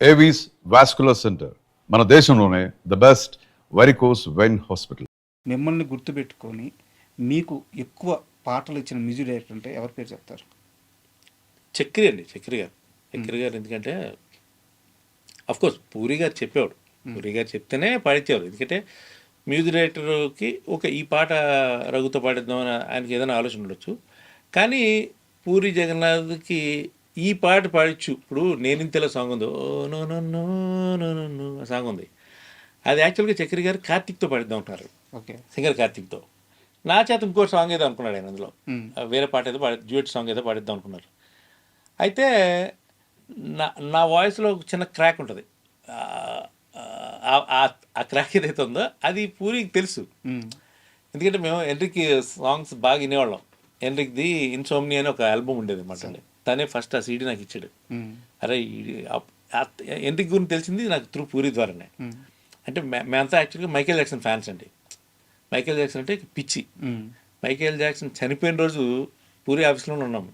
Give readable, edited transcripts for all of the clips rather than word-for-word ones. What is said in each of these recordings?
Avis vascular centre మన దేశంలోనే the best varicose vein hospital. మిమ్మల్ని గుర్తుపెట్టుకొని మీకు ఎక్కువ పాటలు ఇచ్చిన మ్యూజిక్ డైరెక్టర్ అంటే ఎవరి పేరు చెప్తారు? చక్రి అండి, చక్రి గారు ఎందుకంటే కోర్స్ పూరి గారు చెప్పేవాడు, పూరి గారు చెప్తేనే పాడించేవారు. ఎందుకంటే మ్యూజిక్ డైరెక్టర్కి ఈ పాట రఘుతో పాడిద్దాం అని ఆయనకి ఏదైనా ఆలోచన ఉండొచ్చు, కానీ పూరి జగన్నాథ్కి ఈ పాట పాడచ్చు. ఇప్పుడు నేనింతలో సాంగ్ ఉంది, oh no no no no no no ఆ సాంగ్ ఉంది, అది యాక్చువల్గా చక్రి గారు కార్తిక్తో పాడిద్దాం అంటున్నారు. ఓకే, సింగర్ కార్తిక్తో. నా చేత ఇంకో సాంగ్ ఏదో అనుకున్నాడు ఆయన, అందులో వేరే పాట ఏదో డ్యూయట్ సాంగ్ ఏదో పాడిద్దాం అనుకున్నారు. అయితే నా వాయిస్లో ఒక చిన్న క్రాక్ ఉంటుంది. ఆ క్రాక్ ఏదైతే ఉందో అది పూరికి తెలుసు. ఎందుకంటే మేము ఎన్రిక్ సాంగ్స్ బాగా వినేవాళ్ళం. ఎన్రిక్ది ఇన్సోమ్ని అని ఒక ఆల్బమ్ ఉండేది అనమాట అండి. తనే ఫస్ట్ ఆ సీడీ నాకు ఇచ్చాడు. అరే ఎన్రిక్ గురించి తెలిసింది నాకు త్రూ పూరి ద్వారానే. అంటే మేమంతా యాక్చువల్గా మైకేల్ జాక్సన్ ఫ్యాన్స్ అండి. మైకేల్ జాక్సన్ అంటే పిచ్చి. మైకేల్ జాక్సన్ చనిపోయిన రోజు పూరి ఆఫీస్లోనే ఉన్నాము.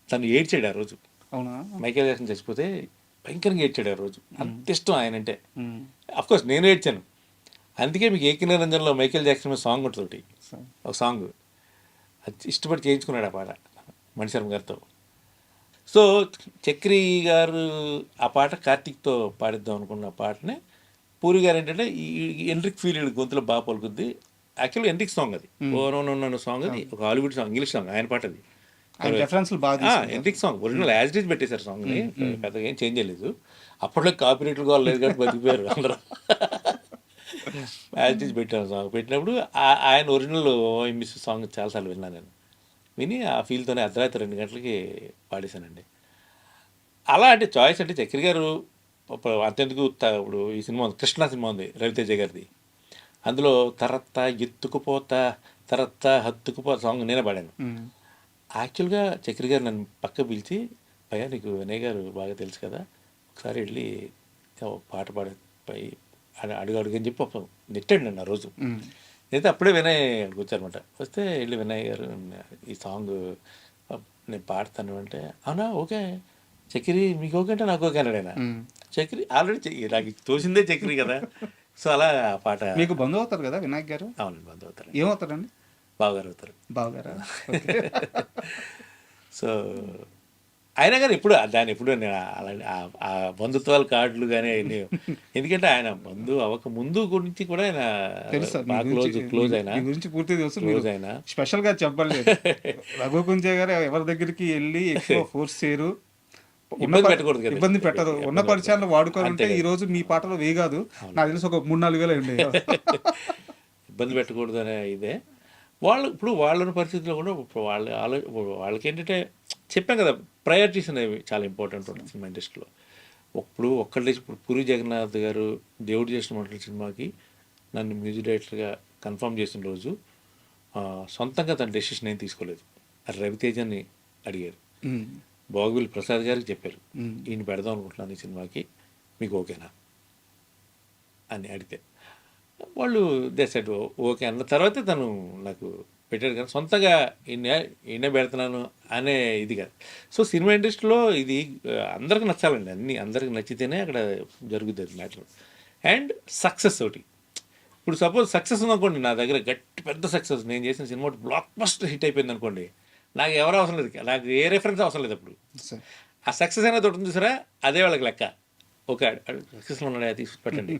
తను ఏడ్చాడు ఆ రోజు. అవునా? మైకేల్ జాక్సన్ చచ్చిపోతే భయంకరంగా ఏడ్చాడు ఆ రోజు. అంత ఇష్టం ఆయన అంటే. అఫ్కోర్స్ నేను ఏడ్చాను. అందుకే మీకు ఏకనిరంజన్లో మైకేల్ జాక్సన్ మీద సాంగ్ ఉంటుంది, ఒక సాంగ్ అది ఇష్టపడి చేయించుకున్నాడు ఆ పాట మణిశర్మ గారితో. సో చక్రి గారు ఆ పాట కార్తీక్తో పాడిద్దాం అనుకున్న పాటనే పూరి గారు ఏంటంటే ఈ ఎన్రిక్ ఫీల్ గొంతులో బాగా పలుకుద్ది. యాక్చువల్గా ఎన్రిక్ సాంగ్ అది, oh no no no song, అది ఒక హాలీవుడ్ సాంగ్, ఇంగ్లీష్ సాంగ్, ఆయన పాట అది. Enrique song original as it is పెట్టేశారు సాంగ్ని, పెద్దగా ఏం చేంజ్ చేయలేదు. అప్పట్లో కాపీరైట్లు కూడా లేదు కాబట్టి బతికిపోయారు అందరూ. యాజ్ ఇట్ ఈజ్ పెట్టాను సాంగ్. పెట్టినప్పుడు ఆయన ఒరిజినల్ మిస్ సాంగ్ చాలాసార్లు విన్నాను నేను. విని ఆ ఫీల్తోనే అర్ధరాత్రి 2 గంటలకి పాడేశానండి. అలా అంటే చాయిస్ అంటే చక్రి గారు అంతెందుకు, ఇప్పుడు ఈ సినిమా కృష్ణ సినిమా ఉంది రవితేజ గారిది, అందులో తరత్త ఎత్తుకుపోతా తరత్త హత్తుకుపోతా సాంగ్ నేనే పాడాను. యాక్చువల్గా చక్రి గారు నన్ను పక్క పిలిచి, భయ్యా నీకు వినయ్ గారు బాగా తెలుసు కదా, ఒకసారి వెళ్ళి పాట పాడే అడుగు అని చెప్పి నెట్టాడు నన్ను ఆ రోజు. అయితే అప్పుడే వినయ్ వచ్చారనమాట. వస్తే వెళ్ళి వినయ్ గారు ఈ సాంగ్ నేను పాడతాను అంటే, అవునా ఓకే చక్రి మీకు ఓకే అంటే నాకు ఓకే అన్నాడు ఆయన. చక్రి ఆల్రెడీ నాకు తోసిందే చక్రి కదా. సో అలా ఆ పాట. మీకు బంధువు అవుతారు కదా వినాయక్ గారు? అవునండి, బంధువు అవుతారు. ఏమవుతారండి? బావగారు అవుతారు. బావగారా? సో అయినా కానీ ఎప్పుడు దాన్ని ఎప్పుడు నేను అలా ఆ బంధుత్వాల కార్డులు కానీ ఎందుకంటే ఆయన బంధువు అవ్వక ముందు గురించి కూడా ఆయన క్లోజ్ అయినా గురించి పూర్తి తెలుసు. క్లోజ్ అయినా స్పెషల్ గా చెప్పలేదు. రఘు కుంజే గారు ఎవరి దగ్గరికి వెళ్ళి ఎక్కువ ఫోర్స్ చేయరు, ఇబ్బంది పెట్టకూడదు కదా, ఇబ్బంది పెట్టరు, ఉన్న పరిచయాలను వాడుకోవాలంటే ఈ రోజు మీ పాటలో వేయగాదు నాకు తెలిసి ఒక 3-4 వేలు ఉండే. ఇబ్బంది పెట్టకూడదు అనే ఇదే వాళ్ళు. ఇప్పుడు వాళ్ళ పరిస్థితుల్లో కూడా ఇప్పుడు వాళ్ళకి ఏంటంటే చెప్పాం కదా, ప్రయారిటీస్ అనేవి చాలా ఇంపార్టెంట్ ఉంటుంది సినిమా ఇండస్ట్రీలో. ఇప్పుడు పూరి జగన్నాథ్ గారు దేవుడు చేసిన వంటల సినిమాకి నన్ను మ్యూజిక్ డైరెక్టర్గా కన్ఫర్మ్ చేసిన రోజు సొంతంగా తన డెసిషన్ ఏం తీసుకోలేదు. అది రవితేజని అడిగారు, బాగుబిల్ ప్రసాద్ గారికి చెప్పారు, ఈయన పెడదాం అనుకుంటున్నాను ఈ సినిమాకి, మీకు ఓకేనా అని అడిగితే వాళ్ళు దేశాడు ఓకే అన్న తర్వాతే తను నాకు పెట్టాడు. కానీ సొంతంగా ఈయనే పెడుతున్నాను అనే ఇది కాదు. సో సినిమా ఇండస్ట్రీలో ఇది అందరికి నచ్చాలండి, అందరికి నచ్చితేనే అక్కడ జరుగుతుంది మ్యాటర్. అండ్ సక్సెస్ ఒకటి. ఇప్పుడు సపోజ్ సక్సెస్ ఉందనుకోండి, నా దగ్గర గట్టి పెద్ద సక్సెస్, నేను చేసిన సినిమా బ్లాక్ బస్టర్ హిట్ అయిపోయింది అనుకోండి, నాకు ఎవరు అవసరం లేదు, నాకు ఏ రెఫరెన్స్ అవసరం లేదు. అప్పుడు ఆ సక్సెస్ అనేది ఒకటి ఉంది సరే, అదే వాళ్ళకి లెక్క. ఓకే సక్సెస్లో ఉన్నాడు అది పెట్టండి.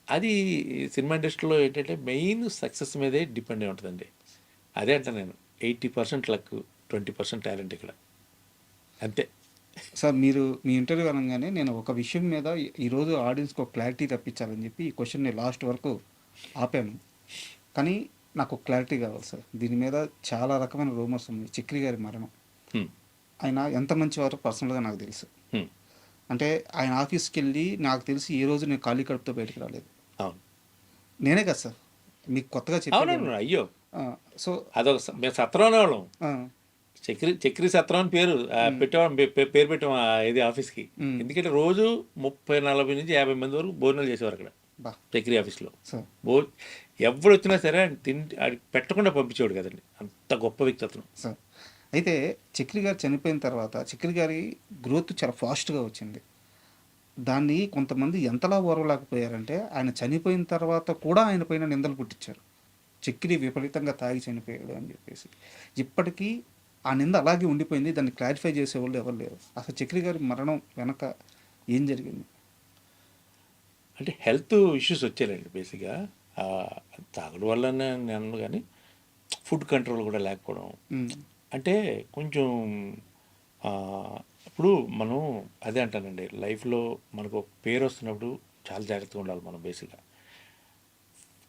అది సినిమా ఇండస్ట్రీలో ఏంటంటే మెయిన్ సక్సెస్ మీదే డిపెండ్ అయి ఉంటుందండి. అదే అంటే నేను 80% లక్, 20% టాలెంట్ ఇక్కడ, అంతే. సార్ మీరు మీ ఇంటర్వ్యూ అనగానే నేను ఒక విషయం మీద ఈరోజు ఆడియన్స్కి ఒక క్లారిటీ తప్పించాలని చెప్పి ఈ క్వశ్చన్ని లాస్ట్ వరకు ఆపాను, కానీ నాకు క్లారిటీ కావాలి సార్. దీని మీద చాలా రకమైన రూమర్స్ ఉన్నాయి. చక్రి గారి మరణం, ఆయన ఎంత మంచివారో పర్సనల్గా నాకు తెలుసు. అంటే ఆయన ఆఫీస్కి వెళ్ళి నాకు తెలిసి ఏ రోజు నేను ఖాళీ కడుపుతో బయటకు రాలేదు. అవును, నేనే కదా సార్ మీకు కొత్తగా చెప్పాను. అయ్యో సో అదొక మేము సత్రంలో వాళ్ళం, చక్రి సత్రం అని పేరు పెట్టాం ఇది ఆఫీస్కి. ఎందుకంటే రోజు 30-40 నుంచి 50 మంది వరకు భోజనాలు చేసేవారు అక్కడ చక్రి ఆఫీస్లో. ఎవరు వచ్చినా సరే పెట్టకుండా పంపించేవాడు కదండి, అంత గొప్ప వ్యక్తి అతను. సార్ అయితే చక్రి గారు చనిపోయిన తర్వాత చక్రి గారి గ్రోత్ చాలా ఫాస్ట్గా వచ్చింది. దాన్ని కొంతమంది ఎంతలా ఓర్వలేకపోయారంటే ఆయన చనిపోయిన తర్వాత కూడా ఆయన పైన నిందలు పుట్టించారు. చక్రి విపరీతంగా తాగి చనిపోయాడు అని చెప్పేసి. ఇప్పటికీ ఆ నింద అలాగే ఉండిపోయింది. దాన్ని క్లారిఫై చేసేవాళ్ళు ఎవరు లేరు. అసలు చక్రి గారి మరణం వెనక ఏం జరిగింది? అంటే హెల్త్ ఇష్యూస్ వచ్చాయండి బేసిక్గా. తాగడం వల్లనే నేను అన్నాను, కానీ ఫుడ్ కంట్రోల్ కూడా లేకపోవడం. ఉమ్, అంటే కొంచెం ఆ, ఇప్పుడు మనం అదే అంటానండి, లైఫ్లో మనకు ఒక పేరు వస్తున్నప్పుడు చాలా జాగ్రత్తగా ఉండాలి మనం బేసిక్గా.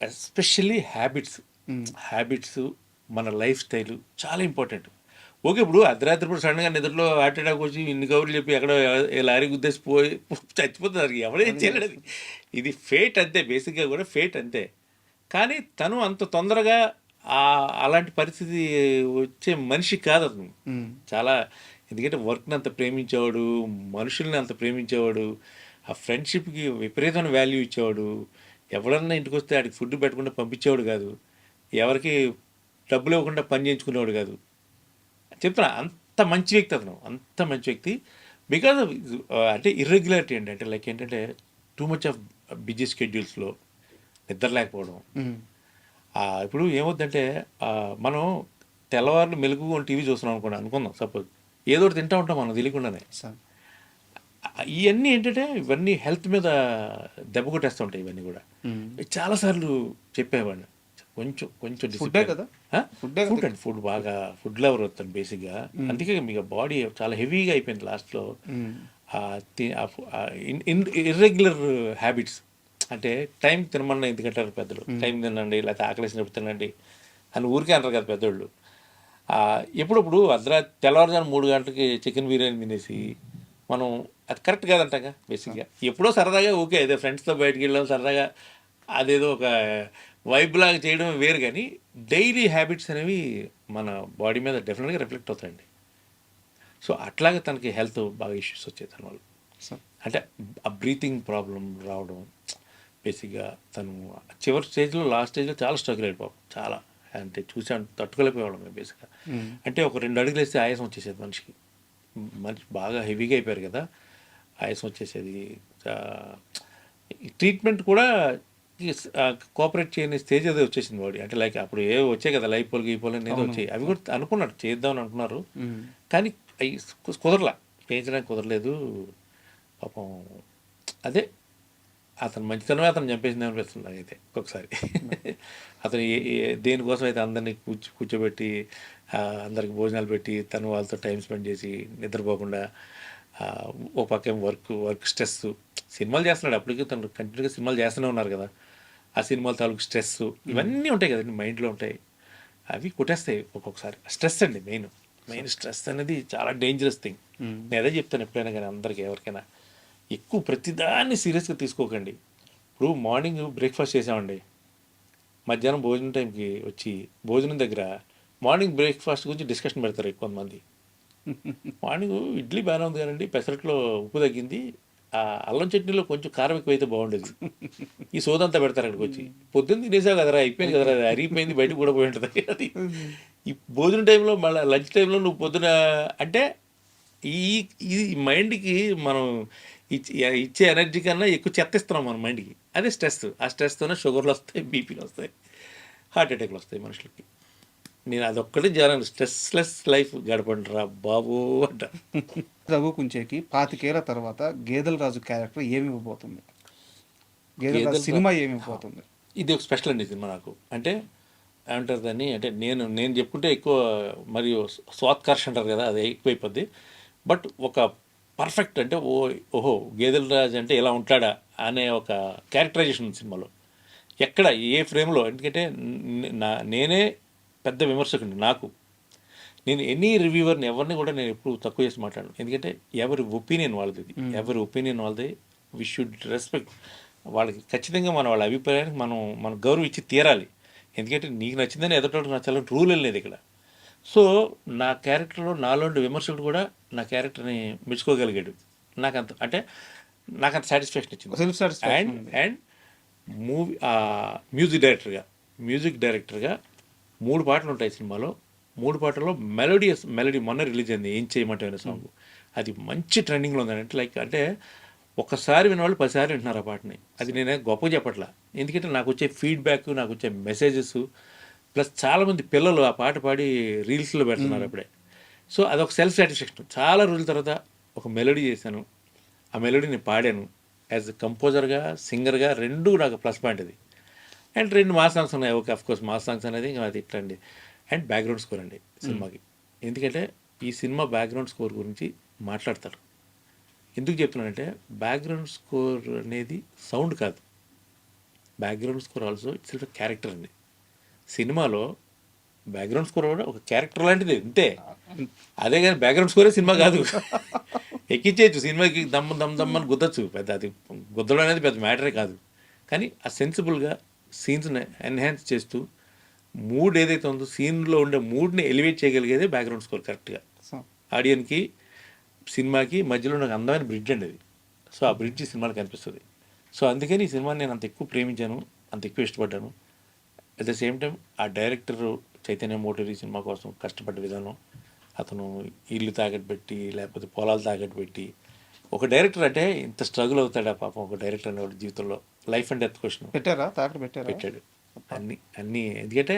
ఎస్పెషల్లీ ఉమ్, హ్యాబిట్స్ మన లైఫ్ స్టైల్ చాలా ఇంపార్టెంట్. ఓకే, ఇప్పుడు అర్ధరాత్రి ఇప్పుడు సడన్గా నిద్రలో హార్ట్ అటాక్ వచ్చి ఇన్ని కబుర్లు చెప్పి ఎక్కడ లారీ గుద్దేసి పోయి చచ్చిపోతున్నారు, ఎవడేం చేయలేడు. ఇది ఫేట్ అంతే, బేసిక్గా కూడా ఫేట్ అంతే. కానీ తను అంత తొందరగా అలాంటి పరిస్థితి వచ్చే మనిషి కాదు అతను. ఉమ్, చాలా, ఎందుకంటే వర్క్ని అంత ప్రేమించేవాడు, మనుషుల్ని అంత ప్రేమించేవాడు, ఆ ఫ్రెండ్షిప్కి విపరీతమైన వాల్యూ ఇచ్చేవాడు. ఎవరన్నా ఇంటికి వస్తే ఆడికి ఫుడ్ పెట్టకుండా పంపించేవాడు కాదు, ఎవరికి డబ్బులు ఇవ్వకుండా పని చేయించుకునేవాడు కాదు. చెప్తున్నా, అంత మంచి వ్యక్తి అతను, అంత మంచి వ్యక్తి. బికాజ్ అంటే ఇర్రెగ్యులారిటీ అండి, అంటే లైక్ ఏంటంటే టూ మచ్ ఆఫ్ బిజీ స్కెడ్యూల్స్లో నిద్ర లేకపోవడం. ఉమ్, ఇప్పుడు ఏమవుద్దంటే మనం తెల్లవారులు మెలుగుగా టీవీ చూస్తున్నాం అనుకుందాం సపోజ్, ఏదో ఒకటి తింటూ ఉంటాం మనం తెలియకుండానే. సార్. ఇవన్నీ ఏంటంటే ఇవన్నీ హెల్త్ మీద దెబ్బ కొట్టేస్తూ ఉంటాయి ఇవన్నీ కూడా. ఉమ్. చాలాసార్లు చెప్పేవాడిని, కొంచెం కొంచెం ఫుడ్డే కదా? ఫుడ్డే కదా? ఫుడ్ అండి, ఫుడ్ బాగా ఫుడ్ లవర్ అవుతాను బేసిక్గా. అందుకే మీకు బాడీ చాలా హెవీగా అయిపోయింది లాస్ట్లో. ఉమ్, ఇర్రెగ్యులర్ హ్యాబిట్స్, అంటే టైం తినమన్నా ఎందుకంటారు పెద్దలు, టైం తినండి లేకపోతే ఆకలేసినప్పుడు తినండి అని ఊరికే అంటారు కదా పెద్దోళ్ళు. ఎప్పుడప్పుడు తెల్లవారుజాము 3 గంటలకి చికెన్ బిర్యానీ తినేసి మనం, అది కరెక్ట్ కాదంటాగా బేసిక్గా. ఎప్పుడో సరదాగా ఓకే, అదే ఫ్రెండ్స్తో బయటకు వెళ్ళాం సరదాగా, అదేదో ఒక వైబ్ లాగా చేయడం వేరు, కానీ డైలీ హ్యాబిట్స్ అనేవి మన బాడీ మీద డెఫినెట్గా రిఫ్లెక్ట్ అవుతాయండి. సో అట్లాగే తనకి హెల్త్ బాగా ఇష్యూస్ వచ్చాయి తన వల్ల. సార్. అంటే ఆ బ్రీతింగ్ ప్రాబ్లం రావడం, బేసిక్గా తను చివరి స్టేజ్లో, లాస్ట్ స్టేజ్లో చాలా స్ట్రగుల్ అయిపోయాం, చాలా అంటే చూసాను, తట్టుకోలేకపోవడం బేసిక్గా. ఉమ్, అంటే ఒక 2 అడుగులు వేస్తే ఆయాసం వచ్చేసేది మనిషికి. మనిషి బాగా హెవీగా అయిపోయారు కదా, ఆయాసం వచ్చేసేది. ట్రీట్మెంట్ కూడా కోఆపరేట్ చేయని స్టేజ్ అదే వచ్చేసింది బాడీ. అంటే లైక్ అప్పుడు ఏ వచ్చాయి కదా లైపోల్ గీపోల్ అనేది వచ్చాయి, అవి కూడా అనుకున్నారు చేద్దామని అనుకున్నారు, ఉమ్, కానీ అవి కుదరలా, పెంచడానికి కుదరలేదు పాపం. అదే అతను మంచితనమే అతను చంపేసింది అనిపిస్తుంది నాకైతే ఒక్కొక్కసారి. అతను దేనికోసం అయితే అందరినీ కూర్చోబెట్టి అందరికి భోజనాలు పెట్టి తను వాళ్ళతో టైం స్పెండ్ చేసి నిద్రపోకుండా, ఒక పక్క వర్క్ స్ట్రెస్, సినిమాలు చేస్తున్నాడు అప్పటికి, తను కంటిన్యూగా సినిమాలు చేస్తూనే ఉన్నారు కదా, ఆ సినిమాల తాలూకు స్ట్రెస్ ఇవన్నీ ఉంటాయి కదండి మైండ్లో ఉంటాయి, అవి కొట్టేస్తాయి ఒక్కొక్కసారి. స్ట్రెస్ అండి మెయిన్ స్ట్రెస్ అనేది చాలా డేంజరస్ థింగ్. నేను అదే చెప్తాను ఎప్పుడైనా కానీ అందరికీ, ఎవరికైనా ఎక్కువ ప్రతిదాన్ని సీరియస్గా తీసుకోకండి. ఇప్పుడు మార్నింగ్ బ్రేక్ఫాస్ట్ చేసామండి, మధ్యాహ్నం భోజనం టైంకి వచ్చి భోజనం దగ్గర మార్నింగ్ బ్రేక్ఫాస్ట్ గురించి డిస్కషన్ పెడతారు ఎక్కువ మంది. మార్నింగ్ ఇడ్లీ బాగానే ఉంది కానండి, పెసరట్లో ఉప్పు తగ్గింది, ఆ అల్లం చట్నీలో కొంచెం కారం ఎక్కువైతే బాగుండేది, ఈ సోదంతా పెడతారు అక్కడికి వచ్చి. పొద్దున్న తినేసావు కదరా, అయిపోయింది కదరా, అది అరిగిపోయింది, బయటకు కూడా పోయి ఉంటుంది అది. ఈ భోజనం టైంలో మళ్ళీ లంచ్ టైంలో నువ్వు పొద్దున అంటే ఈ మైండ్కి మనం ఇచ్చే ఎనర్జీ కన్నా ఎక్కువ చెత్త ఇస్తున్నాం మన మైండ్కి, అదే స్ట్రెస్. ఆ స్ట్రెస్తోనే షుగర్లు వస్తాయి, బీపీలు వస్తాయి, హార్ట్ అటాక్లు వస్తాయి మనుషులకి. నేను అదొక్కటే జరగను, స్ట్రెస్లెస్ లైఫ్ గడపండి రా బాబు అంట. రఘు కుంచేకి 25 ఏళ్ల తర్వాత గేదెల రాజు క్యారెక్టర్ ఏమి ఇవ్వబోతుంది? గేదెల రాజు సినిమా ఏమి ఇవ్వబోతుంది? ఇది ఒక స్పెషల్ అండి సినిమా నాకు. అంటే ఏమంటారు దాన్ని, అంటే నేను చెప్పుకుంటే ఎక్కువ మరియు స్వాత్కర్ష్ అంటారు కదా, అది ఎక్కువైపోద్ది. బట్ ఒక పర్ఫెక్ట్ అంటే ఓహో గేదెల రాజు అంటే ఇలా ఉంటాడా అనే ఒక క్యారెక్టరైజేషన్ ఉంది సినిమాలో. ఎక్కడ ఏ ఫ్రేమ్లో, ఎందుకంటే నేనే పెద్ద విమర్శకుడిని, నేను ఎనీ రివ్యూవర్ని ఎవరిని కూడా నేను ఎప్పుడు తక్కువ చేసి మాట్లాడను, ఎందుకంటే ఎవరి ఒపీనియన్ వాళ్ళది, ఎవరి ఒపీనియన్ వాళ్ళది. వి షుడ్ రెస్పెక్ట్ వాళ్ళకి. ఖచ్చితంగా వాళ్ళ అభిప్రాయానికి మనం గౌరవం ఇచ్చి తీరాలి, ఎందుకంటే నీకు నచ్చిందని ఎదుటోడికి నచ్చాలని రూల్ లేదు ఇక్కడ. సో నా క్యారెక్టర్లో నాలోంటి విమర్శకుడు కూడా నా క్యారెక్టర్ని మెచ్చుకోగలిగాడు, నాకంత సాటిస్ఫాక్షన్ ఇచ్చింది. Self satisfaction. అండ్ మ్యూజిక్ డైరెక్టర్గా 3 పాటలు ఉంటాయి సినిమాలో. 3 పాటల్లో మెలడీ మొన్న రిలీజ్ అయింది, ఏం చేయమంటే సాంగ్, అది మంచి ట్రెండింగ్లో ఉంది. అంటే లైక్ అంటే ఒక్కసారి విన్నవాళ్ళు 10 సార్లు వింటున్నారు ఆ పాటని. అది నేనే గొప్పగా చెప్పట్లా. ఎందుకంటే నాకు వచ్చే ఫీడ్‌బ్యాక్, నాకు వచ్చే మెసేజెస్ ప్లస్ చాలామంది పిల్లలు ఆ పాట పాడి రీల్స్‌లో పెడుతున్నారు అప్పుడే. సో అదొక సెల్ఫ్ సాటిస్ఫాక్షన్. చాలా రోజుల తర్వాత ఒక మెలోడీ చేశాను. ఆ మెలోడీ నేను పాడాను. యాజ్ కంపోజర్‌గా, సింగర్‌గా 2 నాకు ప్లస్ పాయింట్ అది. అండ్ 2 మాస్ సాంగ్స్ ఉన్నాయి. ఓకే, ఆఫ్‌కోర్స్ మాస్ సాంగ్స్ అనేది ఇంకా అది ఇట్లండి. అండ్ బ్యాక్‌గ్రౌండ్ స్కోర్ అండి సినిమాకి. ఎందుకంటే ఈ సినిమా బ్యాక్‌గ్రౌండ్ స్కోర్ గురించి మాట్లాడతారు. ఎందుకు చెప్తున్నానంటే బ్యాక్‌గ్రౌండ్ స్కోర్ అనేది సౌండ్ కాదు. Background score also it's a character అండి. సినిమాలో బ్యాక్‌గ్రౌండ్ స్కోర్ కూడా ఒక క్యారెక్టర్ లాంటిది అంతే. అదే కానీ బ్యాక్‌గ్రౌండ్ స్కోరే సినిమా కాదు. ఎక్కించేయచ్చు సినిమాకి దమ్ దమ్ దమ్ అని గుద్దచ్చు. పెద్ద అది గుద్దడం అనేది పెద్ద మ్యాటరే కాదు. కానీ ఆ సెన్సిబుల్గా సీన్స్ని ఎన్హాన్స్ చేస్తూ మూడ్ ఏదైతే ఉందో సీన్లో ఉండే మూడ్ని ఎలివేట్ చేయగలిగేదే బ్యాక్‌గ్రౌండ్ స్కోర్ కరెక్ట్గా. సో ఆడియన్కి సినిమాకి మధ్యలో నాకు అందమైన బ్రిడ్జ్ అండి అది. సో ఆ బ్రిడ్జ్ ఈ సినిమాలో కనిపిస్తుంది. సో అందుకని ఈ సినిమాని నేను అంత ఎక్కువ ప్రేమించాను, అంత ఎక్కువ ఇష్టపడ్డాను. అట్ ద సేమ్ టైం ఆ డైరెక్టర్ చైతన్య మోటూరి సినిమా కోసం కష్టపడ్డ విధానం, అతను ఇల్లు తాకట్టు పెట్టి లేకపోతే పొలాలు తాకట్టు పెట్టి, ఒక డైరెక్టర్ అంటే ఇంత స్ట్రగుల్ అవుతాడా పాపం ఒక డైరెక్టర్ అనేవాడు జీవితంలో. లైఫ్ అండ్ డెత్ క్వశ్చన్ పెట్టారా తాకట్టు పెట్టారా? పెట్టాడు. అన్నీ ఎందుకంటే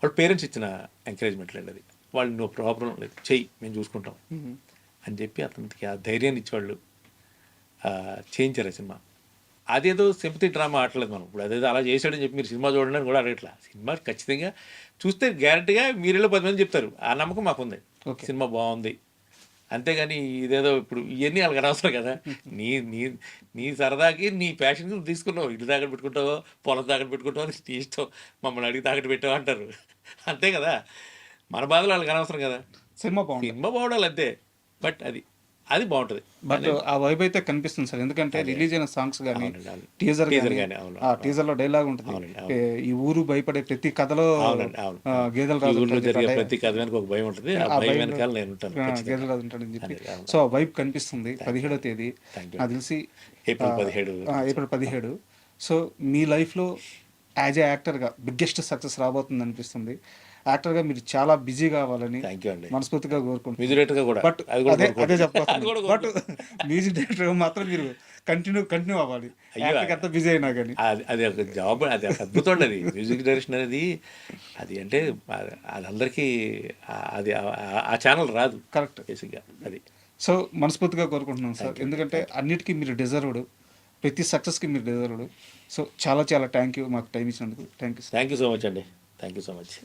వాళ్ళ పేరెంట్స్ ఇచ్చిన ఎంకరేజ్మెంట్ అండి అది. వాళ్ళు నువ్వు ప్రాబ్లం లేదు చెయ్యి మేము చూసుకుంటాం అని చెప్పి అతనికి ఆ ధైర్యాన్ని ఇచ్చేవాళ్ళు చేయించారు ఆ సినిమా. అదేదో సింపతి డ్రామా ఆడలేదు మనం. ఇప్పుడు అదేదో అలా చేశాడని చెప్పి మీరు సినిమా చూడండి అని కూడా అడగట్లా. సినిమా ఖచ్చితంగా చూస్తే గ్యారెంటీగా మీరేలో 10 మంది చెప్తారు. ఆ నమ్మకం మాకుంది. ఓకే. సినిమా బాగుంది. అంతేగాని ఇదేదో ఇప్పుడు ఇవన్నీ వాళ్ళకి అనవసరం కదా. నీ నీ నీ సరదాకి నీ ప్యాషన్కి నువ్వు తీసుకున్నావు. ఇల్లు తాకట్టు పెట్టుకుంటావో పొలం తాకట్టు పెట్టుకుంటావో నీ ఇష్టం. మమ్మల్ని అడిగి తాకట్టు పెట్టావు అంటారు. అంతే కదా. మన బాధలు వాళ్ళకి అనవసరం కదా. సినిమా బాగుంది. సినిమా బాగుండాలి అంతే. బట్ అది బాగుంటుంది. బట్ ఆ వైబ్ అయితే కనిపిస్తుంది సార్. ఎందుకంటే రిలీజ్ అయిన సాంగ్స్ కానీ అవునండి, అవును. టీజర్ Teaser కానీ గానీ, అవును, ఆ టీజర్ లో డైలాగ్ ఉంటుంది. అవునండి, అవును. ఈ ఊరు భయపడే ప్రతి కథలో అవునండి, అవును. గేదెల ఈ రాజు ఊళ్ళో ఉంటాడని జరిగే చెప్పి ప్రతి కథ వెనక ఒక భయం ఉంటుంది. ఆ ఆ భయం భయం వెనకాల నేను ఉంటాను ఖచ్చితంగా. గేదెల రాజు ఉంటాడని చెప్పి అదే, అవును. సో ఆ వైబ్ కనిపిస్తుంది. 17వ తేదీ Thank you. నాకు తెలిసి ఏప్రిల్ 17. ఏప్రిల్ 17. సో మీ లైఫ్లో యాజ్ ఏ యాక్టర్గా బిగ్గెస్ట్ సక్సెస్ రాబోతుంది అనిపిస్తుంది. యాక్టర్గా మీరు చాలా బిజీ కావాలని థ్యాంక్ యూ అండి. మనస్ఫూర్తిగా కోరుకుంటున్నాను. మ్యూజిక్ డైరెక్టర్గా కూడా బట్ అది కూడా అదే కోరుకుంటున్నాను. అది చెప్పబోతున్నాను. కూడా బట్ మ్యూజిక్ డైరెక్టర్ మాత్రం మీరు కంటిన్యూ అవ్వాలి. అయ్యో. యాక్టర్కి ఎంత బిజీ అయినా కానీ. అది ఒక జాబ్. అది ఒక అద్భుతం అండి. అది మ్యూజిక్ డైరెక్షన్ అనేది అది అంటే అది అందరికీ అది ఆ ఛానల్ రాదు కరెక్ట్. బేసిక్గా అది. సో మనస్ఫూర్తిగా కోరుకుంటున్నాను సార్. ఎందుకంటే అన్నిటికీ మీరు డిజర్వ్డ్, ప్రతి సక్సెస్కి మీరు డిజర్వ్డ్. సో చాలా చాలా థ్యాంక్ యూ మాకు టైం ఇచ్చినందుకు. Thank you sir. Thank you so much అండి. Thank you so much.